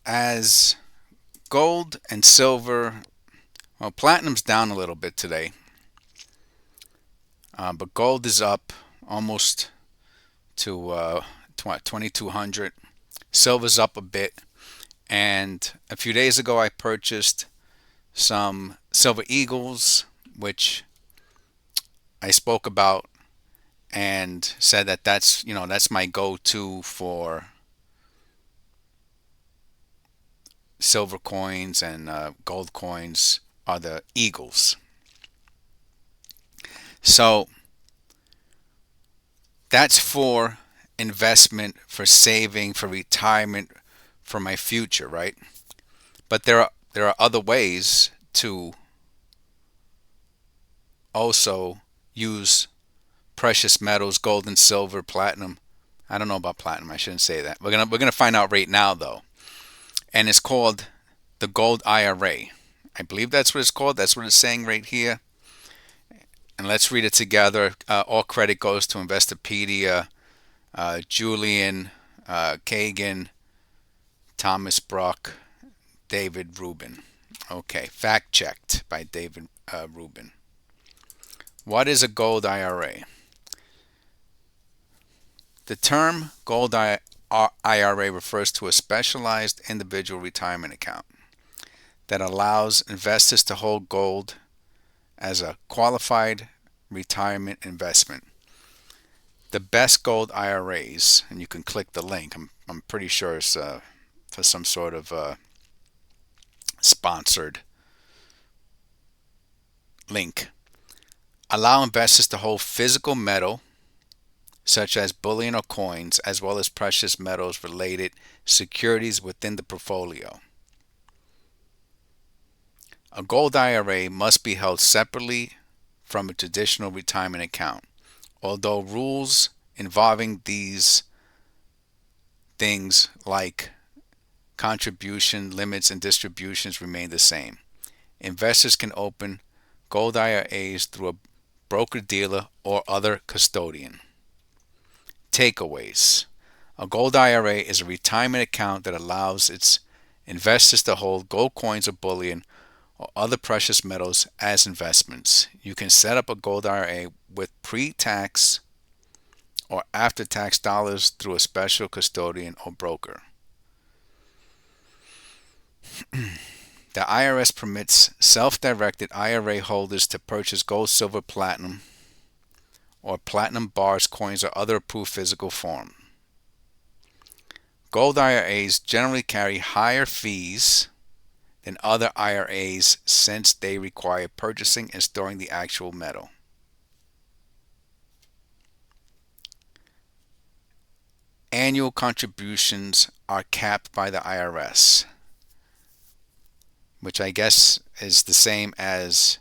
As gold and silver, well, platinum's down a little bit today, but gold is up almost to 2200. Silver's up a bit, and a few days ago I purchased some silver eagles, which I spoke about and said that that's my go-to for silver coins and gold coins are the eagles. So that's for investment, for saving, for retirement, for my future, right? But there are other ways to also use precious metals, gold and silver, platinum. I don't know about platinum. I shouldn't say that. We're gonna find out right now though, and it's called the Gold IRA. I believe that's what it's called. That's what it's saying right here. And let's read it together. All credit goes to Investopedia, Julian Kagan, Thomas Brock, David Rubin. Okay, fact checked by David Rubin. What is a gold IRA? The term gold IRA refers to a specialized individual retirement account that allows investors to hold gold as a qualified retirement investment. The best gold IRAs, and you can click the link. I'm pretty sure it's for some sort of sponsored link. Allow investors to hold physical metal, such as bullion or coins, as well as precious metals related securities within the portfolio. A gold IRA must be held separately from a traditional retirement account, although rules involving these things like contribution limits and distributions remain the same. Investors can open gold IRAs through a broker dealer or other custodian. Takeaways: a gold IRA is a retirement account that allows its investors to hold gold coins or bullion or other precious metals as investments. You can set up a gold IRA with pre-tax or after-tax dollars through a special custodian or broker. The IRS permits self-directed IRA holders to purchase gold, silver, platinum, or platinum bars, coins, or other approved physical form. Gold IRAs generally carry higher fees than other IRAs since they require purchasing and storing the actual metal. Annual contributions are capped by the IRS, which I guess is the same as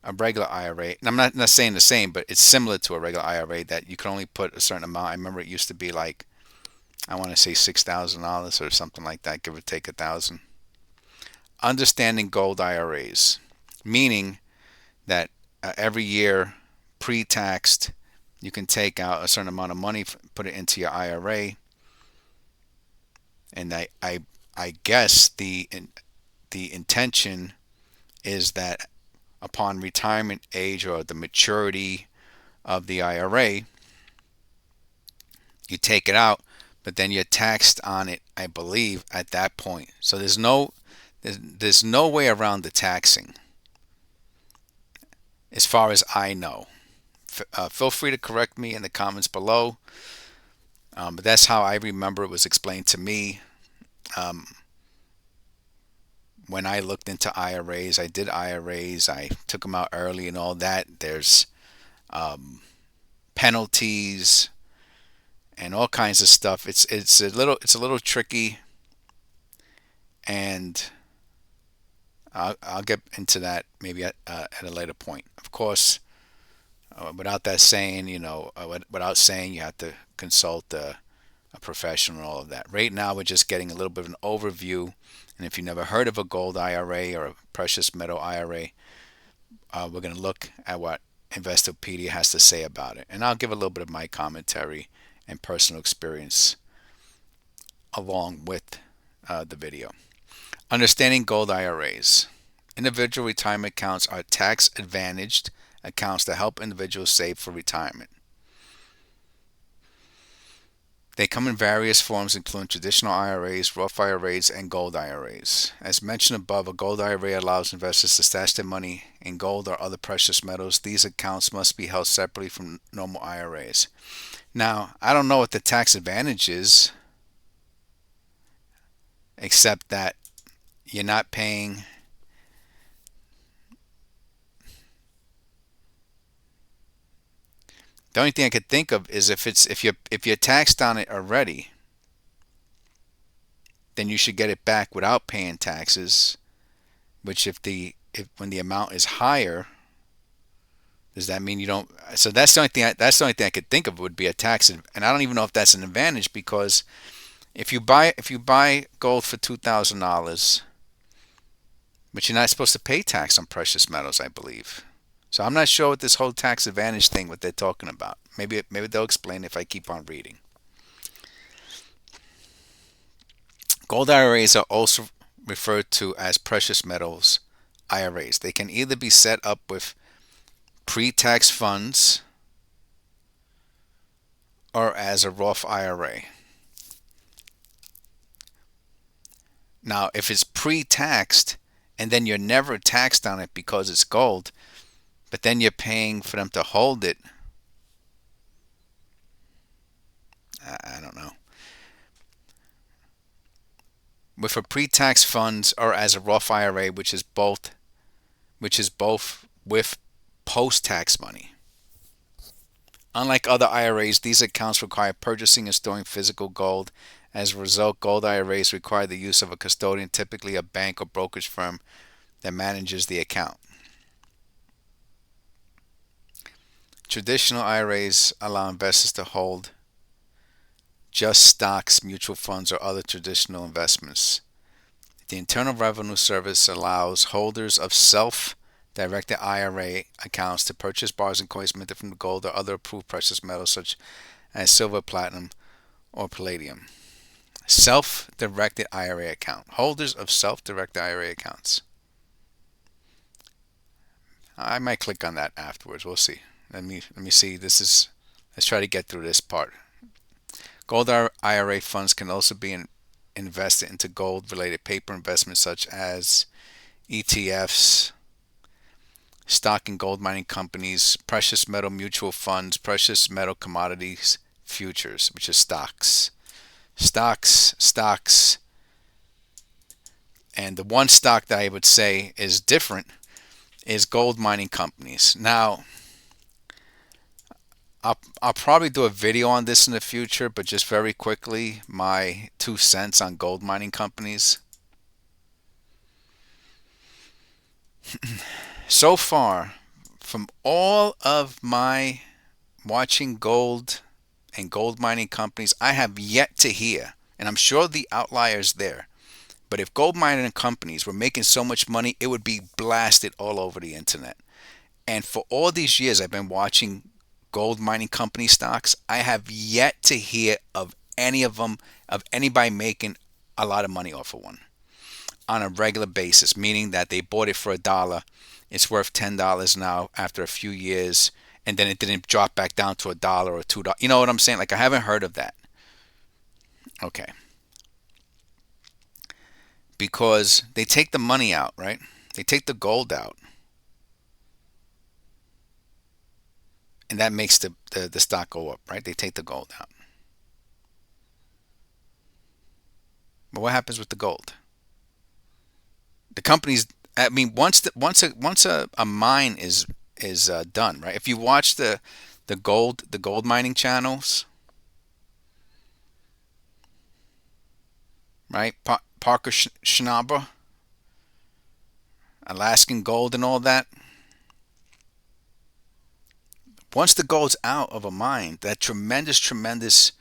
a regular IRA. And I'm not saying the same, but it's similar to a regular IRA that you can only put a certain amount. I remember it used to be like, I want to say $6,000 or something like that, give or take 1,000. Understanding gold IRAs, meaning that every year, pre-taxed, you can take out a certain amount of money, put it into your IRA, and I guess the intention is that upon retirement age or the maturity of the IRA, you take it out, but then you're taxed on it, I believe, at that point. So there's no way around the taxing, as far as I know. Feel free to correct me in the comments below, but that's how I remember it was explained to me. Um, when I looked into IRAs, I did IRAs, I took them out early and all that. There's penalties and all kinds of stuff. It's a little tricky, and I'll get into that maybe at a later point. Of course, without that saying, without saying you have to consult a professional and all of that. Right now, we're just getting a little bit of an overview. And if you've never heard of a gold IRA or a precious metal IRA, we're going to look at what Investopedia has to say about it. And I'll give a little bit of my commentary and personal experience along with the video. Understanding gold IRAs. Individual retirement accounts are tax advantaged accounts that help individuals save for retirement. They come in various forms, including traditional IRAs, Roth IRAs, and gold IRAs. As mentioned above, a gold IRA allows investors to stash their money in gold or other precious metals. These accounts must be held separately from normal IRAs. Now, I don't know what the tax advantage is, except that you're not paying. The only thing I could think of is if you're taxed on it already, then you should get it back without paying taxes. Which if when the amount is higher, does that mean you don't? So that's the only thing I could think of would be a tax, and I don't even know if that's an advantage because if you buy gold for $2,000, but you're not supposed to pay tax on precious metals, I believe. So I'm not sure what this whole tax advantage thing what they're talking about. Maybe they'll explain if I keep on reading. Gold IRAs are also referred to as precious metals IRAs. They can either be set up with pre-tax funds or as a Roth IRA. Now, if it's pre-taxed and then you're never taxed on it because it's gold, but then you're paying for them to hold it, I don't know. With a pre-tax funds or as a Roth IRA, which is both with post-tax money. Unlike other IRAs, these accounts require purchasing and storing physical gold. As a result, gold IRAs require the use of a custodian, typically a bank or brokerage firm that manages the account. Traditional IRAs allow investors to hold just stocks, mutual funds, or other traditional investments. The Internal Revenue Service allows holders of self-directed IRA accounts to purchase bars and coins minted from gold or other approved precious metals such as silver, platinum, or palladium. Self-directed IRA account. Holders of self-directed IRA accounts. I might click on that afterwards. We'll see. Let me see. Let's try to get through this part. Gold IRA funds can also be invested into gold-related paper investments such as ETFs, stock and gold mining companies, precious metal mutual funds, precious metal commodities futures, which is stocks. Stocks. And the one stock that I would say is different is gold mining companies. Now, I'll probably do a video on this in the future, but just very quickly, my 2 cents on gold mining companies. So far, from all of my watching gold and gold mining companies, I have yet to hear, and I'm sure the outliers there, but if gold mining companies were making so much money, it would be blasted all over the internet. And for all these years I've been watching gold mining company stocks, I have yet to hear of any of them, of anybody making a lot of money off of one on a regular basis, meaning that they bought it for $1, it's worth $10 now after a few years, and then it didn't drop back down to $1 or $2. You know what I'm saying? Like, I haven't heard of that. Okay. Because they take the money out, right? They take the gold out. And that makes the stock go up, right? They take the gold out. But what happens with the gold? The companies, I mean, once a mine is done, right? If you watch the gold mining channels, right? Parker Schnaber, Alaskan Gold, and all that. Once the gold's out of a mine, that tremendous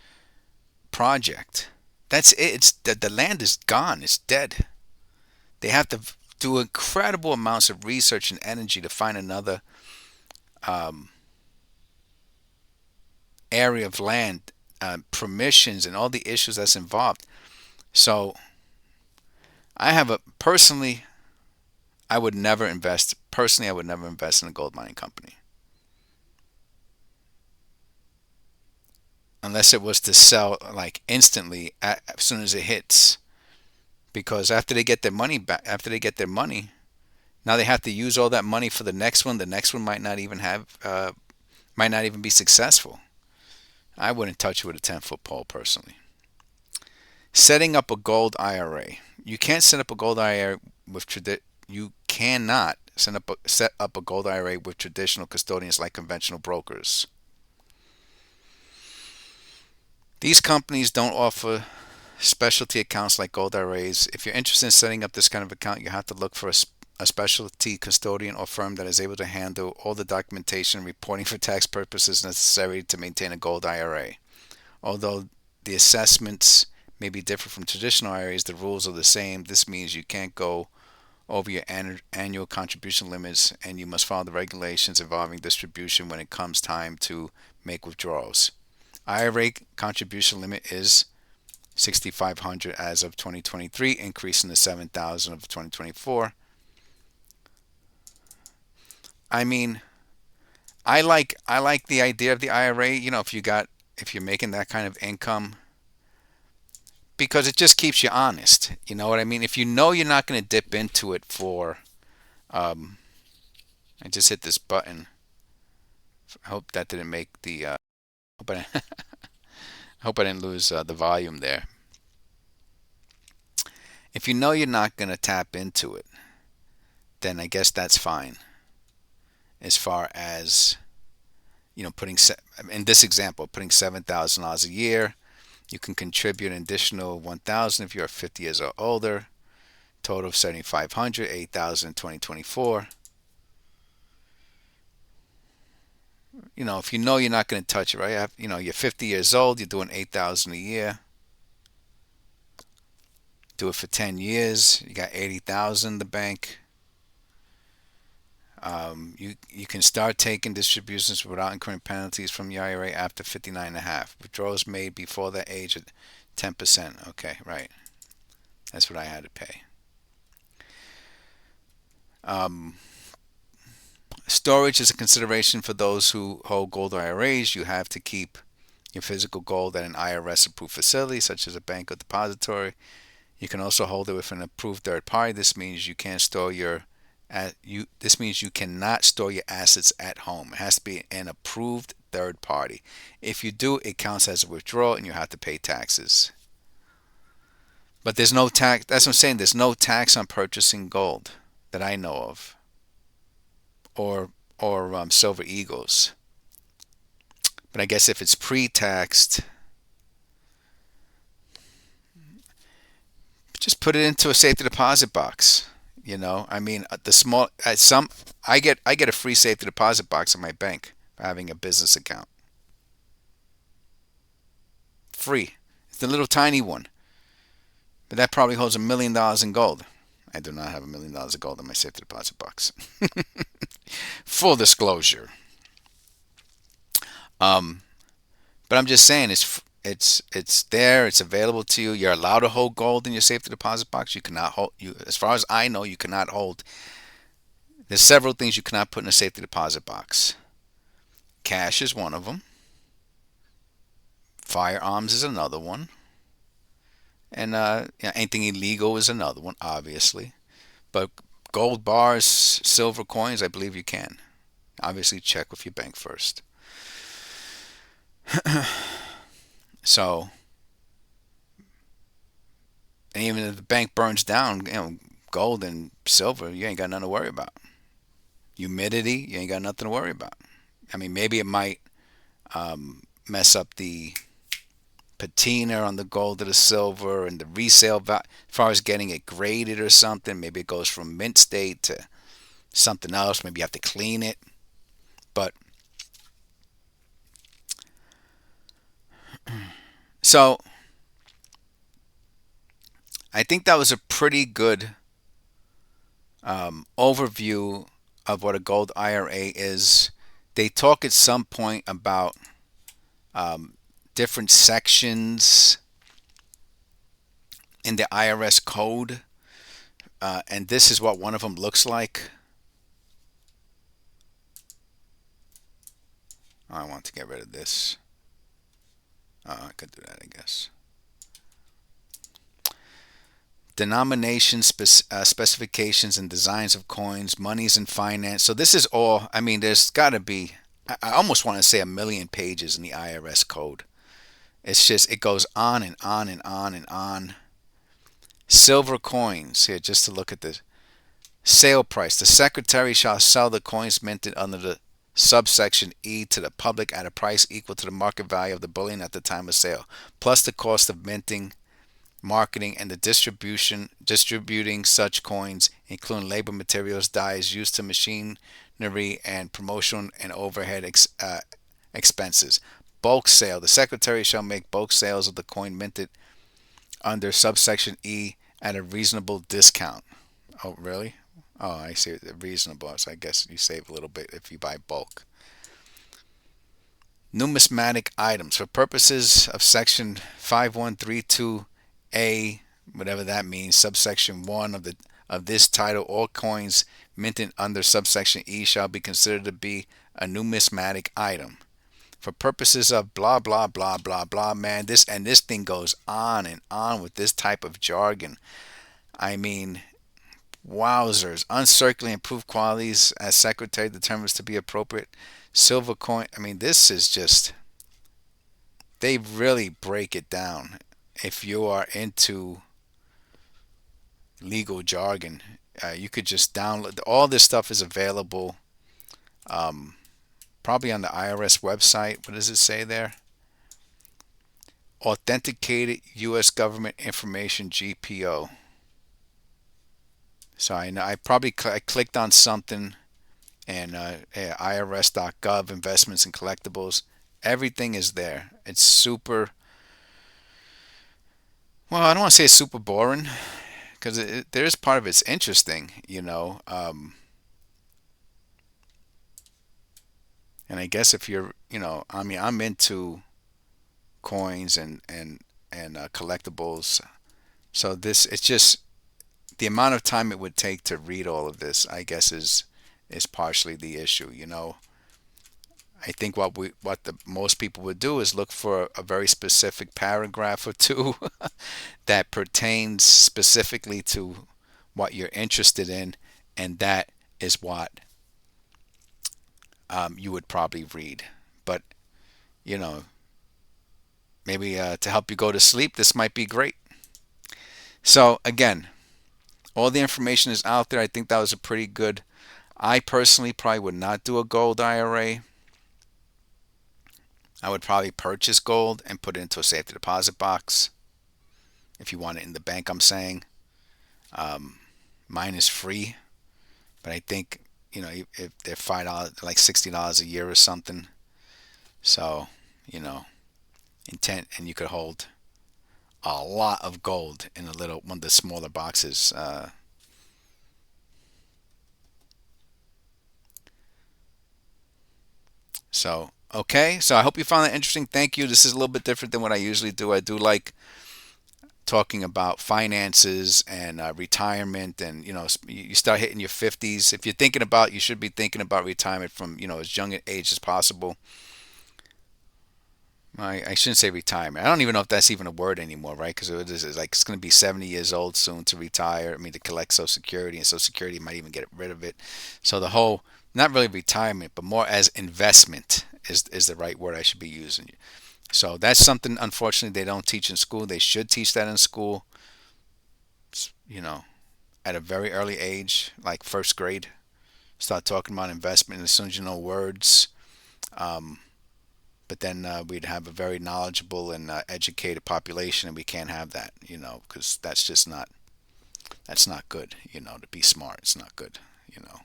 project, that's it. It's the land is gone. It's dead. They have to do incredible amounts of research and energy to find another area of land, permissions, and all the issues that's involved. So I have a personally, I would never invest. Personally, I would never invest in a gold mining company unless it was to sell like instantly as soon as it hits. Because after they get their money back, after they get their money, now they have to use all that money for the next one. The next one might not even be successful. I wouldn't touch it with a 10-foot pole personally. Setting up a gold IRA. You can't set up a gold IRA with You cannot set up a gold IRA with traditional custodians like conventional brokers. These companies don't offer specialty accounts like gold IRAs. If you're interested in setting up this kind of account, you have to look for a specialty custodian or firm that is able to handle all the documentation and reporting for tax purposes necessary to maintain a gold IRA. Although the assessments may be different from traditional IRAs, the rules are the same. This means you can't go over your annual contribution limits, and you must follow the regulations involving distribution when it comes time to make withdrawals. IRA contribution limit is 6,500 as of 2023, increasing to 7,000 of 2024. I mean, I like the idea of the IRA. If you're making that kind of income, because it just keeps you honest. You know what I mean? If you know you're not going to dip into it for, um, I just hit this button. I hope that didn't make the. Hope I, hope I didn't lose the volume there. If you know you're not going to tap into it, then I guess that's fine. As far as putting in this example, putting $7,000 a year, you can contribute an additional 1,000 if you're 50 years or older. Total of 7,500, 8,000 in 2024. If you know you're not going to touch it, right? You're 50 years old, you're doing 8,000 a year. Do it for 10 years, you got 80,000 in the bank. You can start taking distributions without incurring penalties from your IRA after 59 and a half. Withdrawals made before that age at 10%. Okay, right. That's what I had to pay. Storage is a consideration for those who hold gold IRAs. You have to keep your physical gold at an IRS approved facility, such as a bank or depository. You can also hold it with an approved third party. This means you cannot store your assets at home. It has to be an approved third party. If you do, it counts as a withdrawal and you have to pay taxes. But there's no tax. That's what I'm saying. There's no tax on purchasing gold that I know of, or silver eagles. But I guess if it's pre-taxed, just put it into a safety deposit box. I mean, the small at some I get a free safety deposit box in my bank for having a business account. Free. It's the little tiny one, but that probably holds $1 million in gold. I do not have $1 million of gold in my safety deposit box. Full disclosure. But I'm just saying it's there. It's available to you. You're allowed to hold gold in your safety deposit box. You cannot hold as far as I know, you cannot hold. There's several things you cannot put in a safety deposit box. Cash is one of them. Firearms is another one. And anything illegal is another one, obviously. But gold bars, silver coins, I believe you can. Obviously, check with your bank first. So, and even if the bank burns down, gold and silver, you ain't got nothing to worry about. Humidity, you ain't got nothing to worry about. I mean, maybe it might mess up the patina on the gold or the silver and the resale value. As far as getting it graded or something, maybe it goes from mint state to something else. Maybe you have to clean it. But so I think that was a pretty good overview of what a gold IRA is. They talk at some point about different sections in the IRS code. And this is what one of them looks like. I want to get rid of this. I could do that, I guess. Denomination specifications and designs of coins, monies and finance. So this is all, I mean, there's got to be, I almost want to say a million pages in the IRS code. It's just, it goes on and on and on and on. Silver coins, here, just to look at this. Sale price. The secretary shall sell the coins minted under the subsection E to the public at a price equal to the market value of the bullion at the time of sale, plus the cost of minting, marketing, and the distributing such coins, including labor, materials, dyes used to machinery, and promotion and overhead expenses. Bulk sale. The secretary shall make bulk sales of the coin minted under subsection E at a reasonable discount. Oh, really? Oh, I see. Reasonable. So I guess you save a little bit if you buy bulk. Numismatic items. For purposes of section 5132A, whatever that means, subsection 1 of this title, all coins minted under subsection E shall be considered to be a numismatic item. For purposes of blah blah blah blah blah, man, this thing goes on and on with this type of jargon. I mean, wowzers. Uncirculating improved qualities as secretary determines to be appropriate. Silver coin. I mean, this is just, they really break it down. If you are into legal jargon, you could just download. All this stuff is available probably on the IRS website. What does it say there? Authenticated U.S. government information, GPO. So I know I probably I clicked on something, and IRS.gov, investments and collectibles. Everything is there. It's super, well, I don't want to say it's super boring, because there is part of it's interesting, you know. And I guess if you're, you know, I mean, I'm into coins and collectibles. So this, it's just the amount of time it would take to read all of this, I guess, is partially the issue, you know. I think what the most people would do is look for a very specific paragraph or two that pertains specifically to what you're interested in, and that is what you would probably read. But you know, maybe to help you go to sleep, this might be great. So again, all the information is out there. I think that was a pretty good. I personally probably would not do a gold IRA. I would probably purchase gold and put it into a safety deposit box. If you want it in the bank, I'm saying. Mine is free, but I think, you know, if they're $5, like $60 a year or something. So, you know, intent, and you could hold a lot of gold in a little one of the smaller boxes. So okay, so I hope you found that interesting. Thank you. This is a little bit different than what I usually do. I do like talking about finances and retirement, and you know, you start hitting your 50s. If you're thinking about, you should be thinking about retirement from, you know, as young an age as possible. I shouldn't say retirement. I don't even know if that's even a word anymore, right? Because it is like it's going to be 70 years old soon to retire. I mean, to collect Social Security, and Social Security might even get rid of it. So the whole, not really retirement, but more as investment is the right word I should be using. So that's something, unfortunately, they don't teach in school. They should teach that in school, you know, at a very early age, like first grade. Start talking about investment, and as soon as you know words. Um, but then we'd have a very knowledgeable and educated population, and we can't have that, you know, because that's not good, you know. To be smart, it's not good, you know.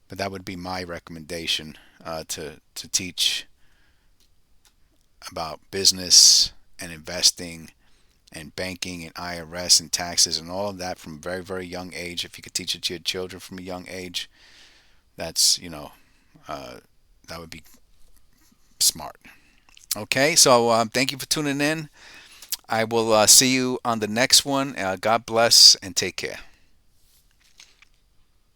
But that would be my recommendation, to teach about business and investing and banking and IRS and taxes and all of that from a very, very young age. If you could teach it to your children from a young age, that's, you know, uh, that would be smart. Okay, so thank you for tuning in. I will see you on the next one. God bless and take care.